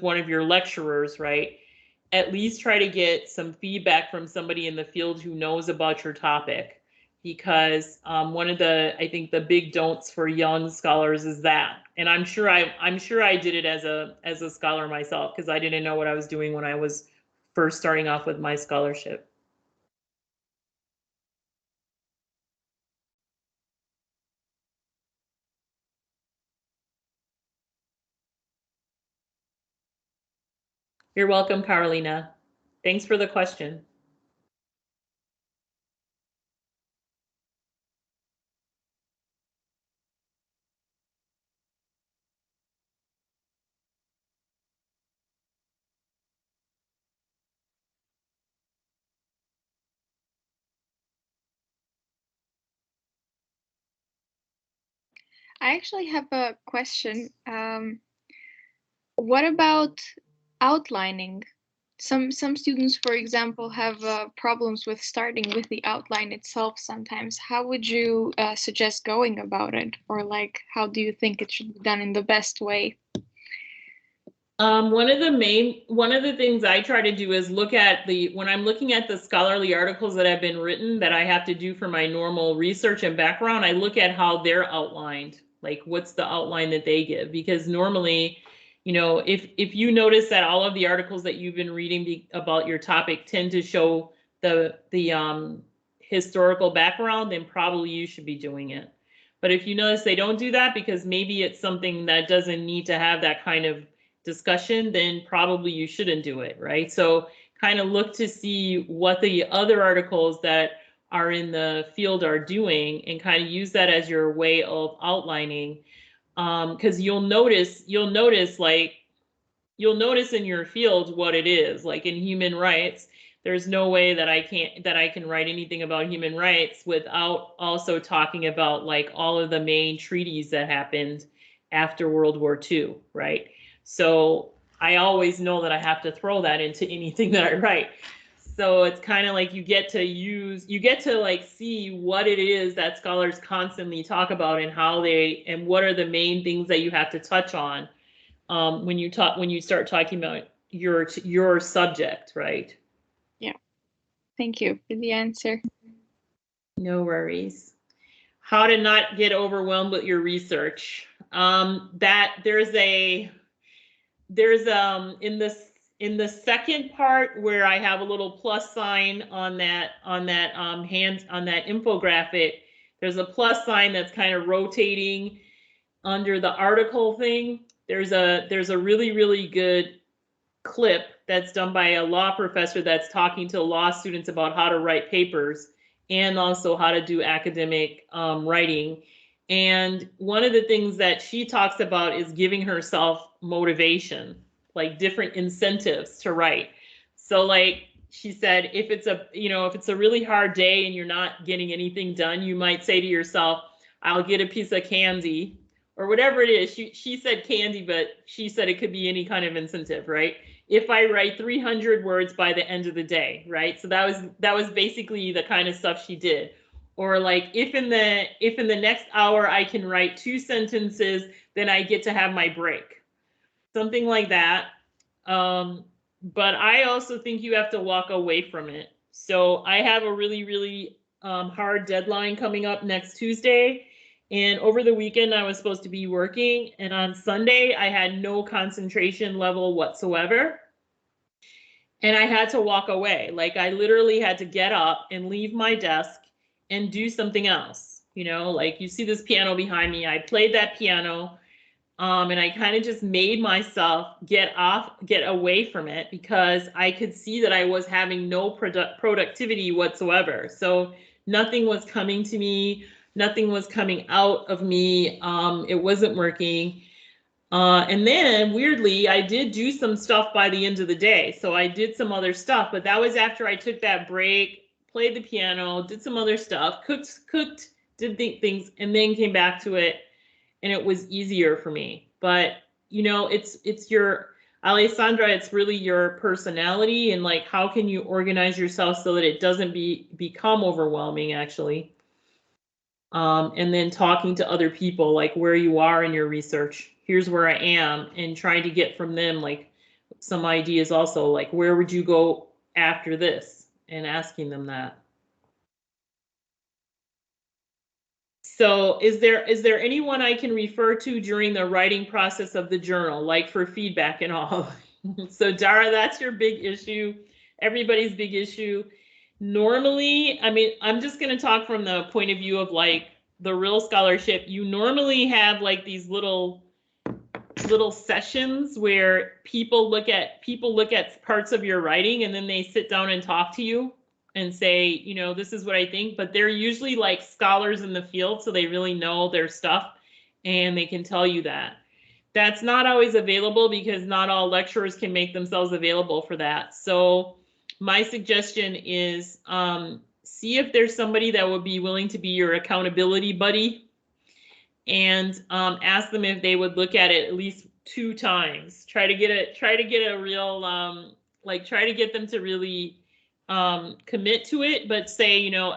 one of your lecturers, right, at least try to get some feedback from somebody in the field who knows about your topic, because one of I think the big don'ts for young scholars is that, and I'm sure I did it as a scholar myself, because I didn't know what I was doing when I was first starting off with my scholarship. You're welcome, Carolina. Thanks for the question. I actually have a question. What about outlining? Some students, for example, have problems with starting with the outline itself sometimes. How would you suggest going about it? Or like, how do you think it should be done in the best way? One of the things I try to do is look at when I'm looking at the scholarly articles that have been written that I have to do for my normal research and background, I look at how they're outlined. Like, what's the outline that they give? Because normally, you know, if you notice that all of the articles that you've been reading about your topic tend to show the historical background, then probably you should be doing it. But if you notice they don't do that because maybe it's something that doesn't need to have that kind of discussion, then probably you shouldn't do it, right? So kind of look to see what the other articles that are in the field are doing and kind of use that as your way of outlining. Because you'll notice in your field what it is. Like in human rights, there's no way that I can write anything about human rights without also talking about like all of the main treaties that happened after World War II, right? So I always know that I have to throw that into anything that I write. So it's kind of like you get to like see what it is that scholars constantly talk about and what are the main things that you have to touch on when you start talking about your subject, right? Yeah. Thank you for the answer. No worries. How to not get overwhelmed with your research. In the second part where I have a little plus sign on that infographic, there's a plus sign that's kind of rotating under the article thing. There's a really, really good clip that's done by a law professor that's talking to law students about how to write papers and also how to do academic writing. And one of the things that she talks about is giving herself motivation, like different incentives to write. So like she said, if it's a really hard day and you're not getting anything done, you might say to yourself, I'll get a piece of candy or whatever it is. She said candy, but she said it could be any kind of incentive, right? If I write 300 words by the end of the day, right? So that was basically the kind of stuff she did. Or like if in the next hour I can write 2 sentences, then I get to have my break. Something like that. But I also think you have to walk away from it. So I have a really, really hard deadline coming up next Tuesday. And over the weekend, I was supposed to be working. And on Sunday, I had no concentration level whatsoever. And I had to walk away. Like I literally had to get up and leave my desk and do something else. You know, like you see this piano behind me. I played that piano. And I kind of just made myself get away from it because I could see that I was having no productivity whatsoever. So nothing was coming to me. Nothing was coming out of me. It wasn't working. And then weirdly, I did do some stuff by the end of the day. So I did some other stuff, but that was after I took that break, played the piano, did some other stuff, cooked, did things, and then came back to it. And it was easier for me. But, you know, it's your, Alessandra, it's really your personality and like, how can you organize yourself so that it doesn't become overwhelming actually. And then talking to other people, like where you are in your research, here's where I am, and trying to get from them like some ideas also, like where would you go after this, and asking them that. So is there anyone I can refer to during the writing process of the journal, like for feedback and all? So Dara, that's your big issue, everybody's big issue. Normally, I mean, I'm just going to talk from the point of view of like the real scholarship. You normally have like these little sessions where people look at parts of your writing and then they sit down and talk to you and say, you know, this is what I think, but they're usually like scholars in the field, so they really know their stuff and they can tell you that. That's not always available because not all lecturers can make themselves available for that. So my suggestion is see if there's somebody that would be willing to be your accountability buddy, and ask them if they would look at it at least 2 times. Try to get a real try to get them to really commit to it, but say, you know,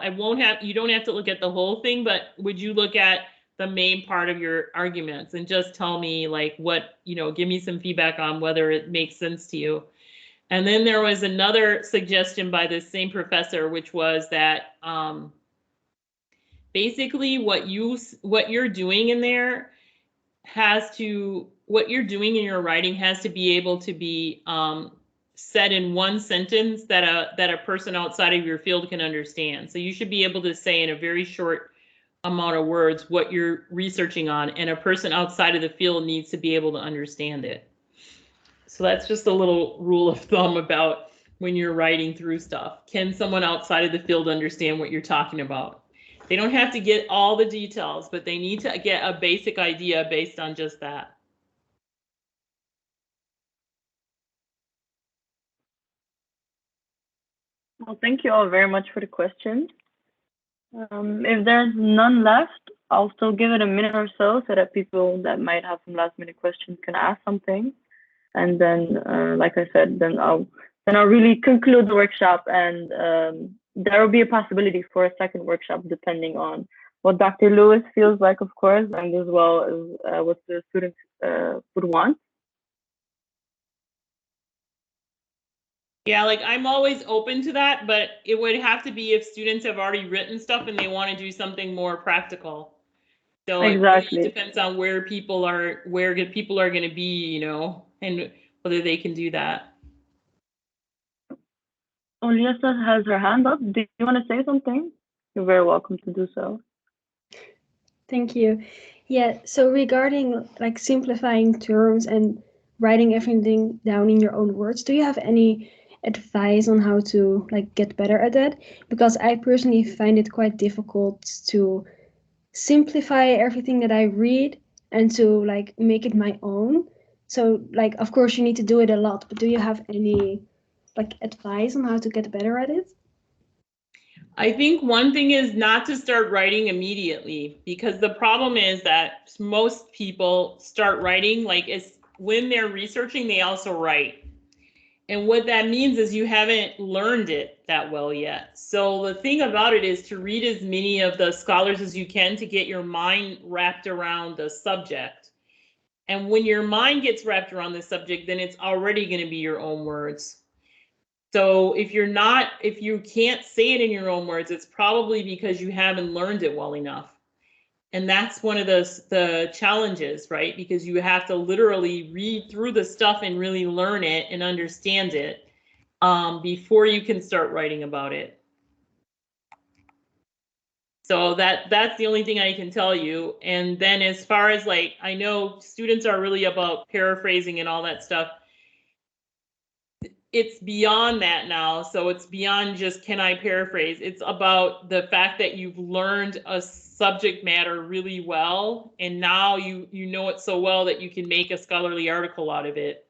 you don't have to look at the whole thing, but would you look at the main part of your arguments and just tell me like what, you know, give me some feedback on whether it makes sense to you. And then there was another suggestion by this same professor, which was that basically what you're doing in there what you're doing in your writing has to be able to be said in one sentence that a person outside of your field can understand. So you should be able to say in a very short amount of words what you're researching on, and a person outside of the field needs to be able to understand it. So that's just a little rule of thumb about when you're writing through stuff. Can someone outside of the field understand what you're talking about? They don't have to get all the details, but they need to get a basic idea based on just that. Well, thank you all very much for the questions. If there's none left, I'll still give it a minute or so that people that might have some last minute questions can ask something. And then, like I said, then I'll really conclude the workshop, and there will be a possibility for a second workshop depending on what Dr. Lewis feels like, of course, and as well as what the students would want. Yeah, like I'm always open to that, but it would have to be if students have already written stuff and they want to do something more practical. So exactly. It really depends on where people are going to be, you know, and whether they can do that. Lisa has her hand up. Do you want to say something? You're very welcome to do so. Thank you. Yeah, so regarding like simplifying terms and writing everything down in your own words, do you have any advice on how to like get better at that? Because I personally find it quite difficult to simplify everything that I read and to like make it my own. So like, of course you need to do it a lot, but do you have any like advice on how to get better at it? I think one thing is not to start writing immediately, because the problem is that most people start writing like when they're researching, they also write. And what that means is you haven't learned it that well yet. So the thing about it is to read as many of the scholars as you can to get your mind wrapped around the subject. And when your mind gets wrapped around the subject, then it's already going to be your own words. So if you can't say it in your own words, it's probably because you haven't learned it well enough. And that's one of the challenges, right? Because you have to literally read through the stuff and really learn it and understand it before you can start writing about it. So that's the only thing I can tell you. And then as far as like, I know students are really about paraphrasing and all that stuff. It's beyond that now. So it's beyond just, can I paraphrase? It's about the fact that you've learned a subject matter really well, and now you know it so well that you can make a scholarly article out of it.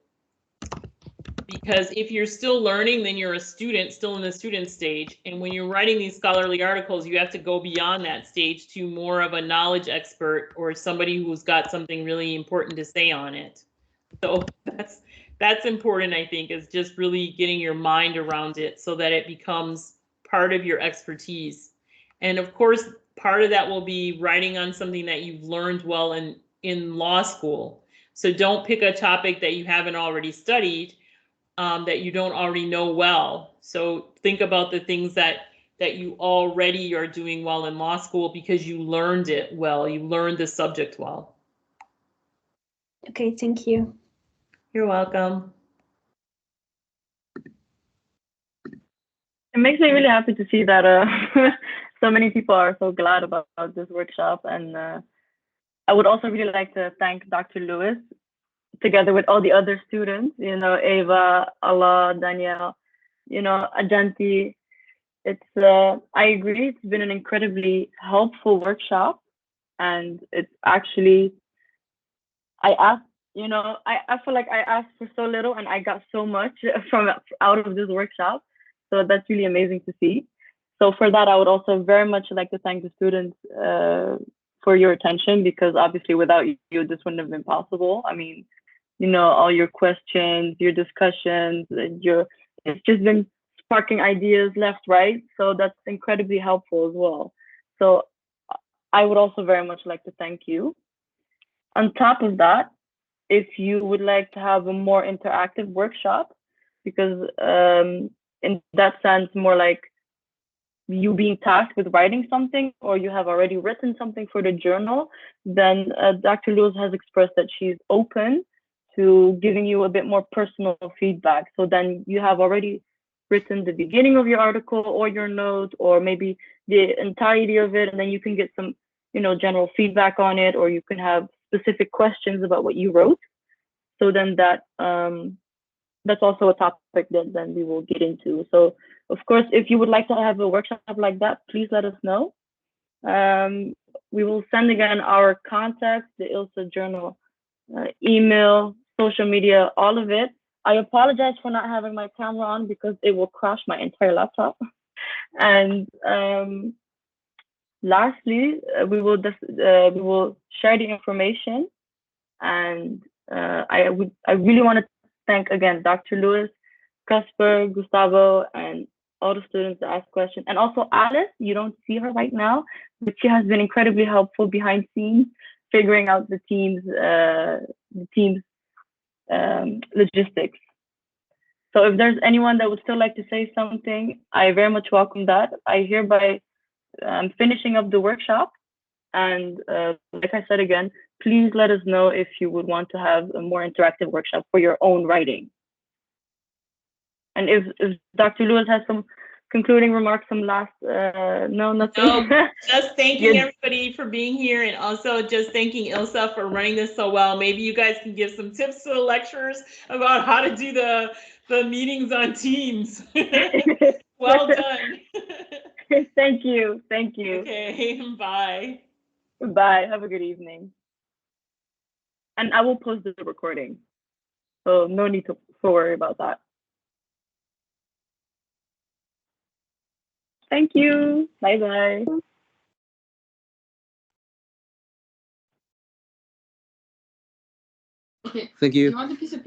Because if you're still learning, then you're a student, still in the student stage. And when you're writing these scholarly articles, you have to go beyond that stage to more of a knowledge expert or somebody who's got something really important to say on it. So that's important, I think, is just really getting your mind around it so that it becomes part of your expertise. And of course, part of that will be writing on something that you've learned well in law school. So don't pick a topic that you haven't already studied, that you don't already know well. So think about the things that you already are doing well in law school because you learned it well, you learned the subject well. Okay, thank you. You're welcome. It makes me really happy to see that so many people are so glad about this workshop. And I would also really like to thank Dr. Lewis, together with all the other students, you know, Eva, Allah, Danielle, you know, Ajanti. It's, I agree, it's been an incredibly helpful workshop. And it's actually, I feel like I asked for so little and I got so much out of this workshop. So that's really amazing to see. So for that, I would also very much like to thank the students for your attention, because obviously without you, this wouldn't have been possible. I mean, you know, all your questions, your discussions, it's just been sparking ideas left, right. So that's incredibly helpful as well. So I would also very much like to thank you. On top of that, if you would like to have a more interactive workshop, because in that sense, more like you being tasked with writing something, or you have already written something for the journal, then Dr. Lewis has expressed that she's open to giving you a bit more personal feedback. So then you have already written the beginning of your article or your note, or maybe the entirety of it, and then you can get some, general feedback on it, or you can have specific questions about what you wrote. So then that's also a topic that then we will get into. So of course, if you would like to have a workshop like that, please let us know. We will send again our contacts, the ILSA Journal email, social media, all of it. I apologize for not having my camera on because it will crash my entire laptop. And lastly, we will share the information. And I really want to thank again Dr. Lewis, Casper, Gustavo, and all the students that asked questions, and also Alice. You don't see her right now, but she has been incredibly helpful behind scenes, figuring out the team's logistics. So if there's anyone that would still like to say something, I very much welcome that. I hereby finishing up the workshop. And like I said again, please let us know if you would want to have a more interactive workshop for your own writing. And if Dr. Lewis has some concluding remarks, some last, no, nothing. No, just thanking everybody for being here, and also just thanking ILSA for running this so well. Maybe you guys can give some tips to the lecturers about how to do the meetings on Teams. Well done. Thank you. Thank you. Okay, bye. Bye. Have a good evening. And I will post the recording, so no need to worry about that. Thank you. Bye-bye. Okay. Thank you. You want a piece of